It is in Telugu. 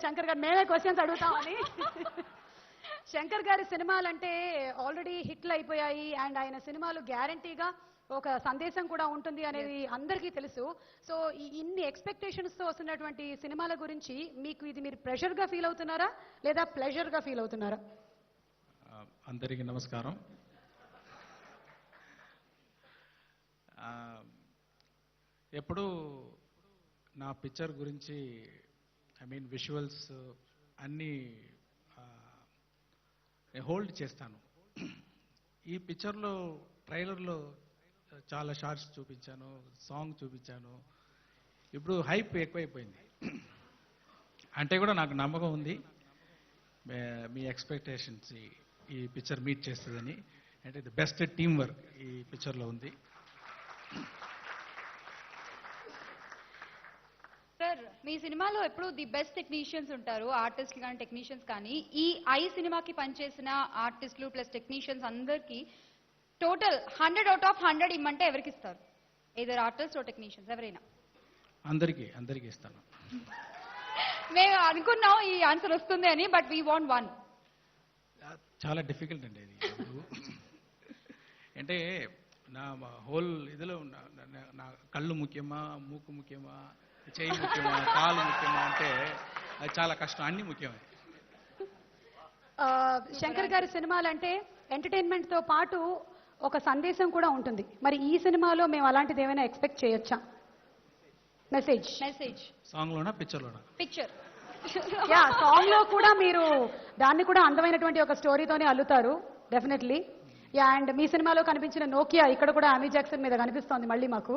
శంకర్ గారు మేమే క్వశ్చన్స్ అడుగుతామని. శంకర్ గారి సినిమాలంటే ఆల్రెడీ హిట్లు అయిపోయాయి అండ్ ఆయన సినిమాలు గ్యారంటీగా ఒక సందేశం కూడా ఉంటుంది అనేది అందరికీ తెలుసు. సో ఇన్ని ఎక్స్పెక్టేషన్స్ తో వస్తున్నటువంటి సినిమాల గురించి మీకు ఇది మీరు ప్రెషర్ గా ఫీల్ అవుతున్నారా లేదా ప్లెజర్ గా ఫీల్ అవుతున్నారా? అందరికీ నమస్కారం. ఎప్పుడు నా పిక్చర్ గురించి విజువల్స్ అన్నీ హోల్డ్ చేస్తాను. ఈ పిక్చర్లో ట్రైలర్లో చాలా షార్ట్స్ చూపించాను, సాంగ్ చూపించాను. ఇప్పుడు హైప్ ఎక్కువైపోయింది. అంటే కూడా నాకు నమ్మకం ఉంది మీ ఎక్స్పెక్టేషన్స్ ఈ పిక్చర్ మీట్ చేస్తుందని. అంటే ది బెస్ట్ టీమ్ వర్క్ ఈ పిక్చర్లో ఉంది. సార్, మీ సినిమాలో ఎప్పుడు ది బెస్ట్ టెక్నీషియన్స్ ఉంటారు, ఆర్టిస్టులు కానీ టెక్నీషియన్స్ కానీ. ఈ సినిమాకి పనిచేసిన ఆర్టిస్టులు ప్లస్ టెక్నీషియన్స్ అందరికి టోటల్ 100 out of 100 ఇమ్మంటే ఎవరికి ఇస్తారు? ఏదర్ ఆర్టిస్ట్ ఓ టెక్నీషియన్స్ ఎవరైనా? అందరికీ ఇస్తాను. మేము అనుకున్నాం ఈ ఆన్సర్ వస్తుంది అని, బట్ వీ వాంట్ వన్. చాలా డిఫికల్ట్ అండి ఇది. అంటే నా హోల్ ఇదిలో నా కళ్ళు ముఖ్యమా, మూకు ముఖ్యమా, చెయ్యి ముఖ్యమా, కాలు ముఖ్యమా అంటే అది చాలా కష్టం. అన్ని ముఖ్యమే. శంకర్ గారి సినిమాలంటే ఎంటర్టైన్మెంట్ తో పాటు ఒక సందేశం కూడా ఉంటుంది. మరి ఈ సినిమాలో మేము అలాంటిది ఏమైనా ఎక్స్పెక్ట్ చేయొచ్చా? మెసేజ్ సాంగ్ లోనా పిక్చర్లోనా? పిక్చర్ సాంగ్ లో కూడా మీరు దాన్ని కూడా అందమైనటువంటి ఒక స్టోరీతోనే అల్లుతారు డెఫినెట్లీ. అండ్ మీ సినిమాలో కనిపించిన నోకియా ఇక్కడ కూడా అమీ జాక్సన్ మీద కనిపిస్తోంది మళ్ళీ మాకు.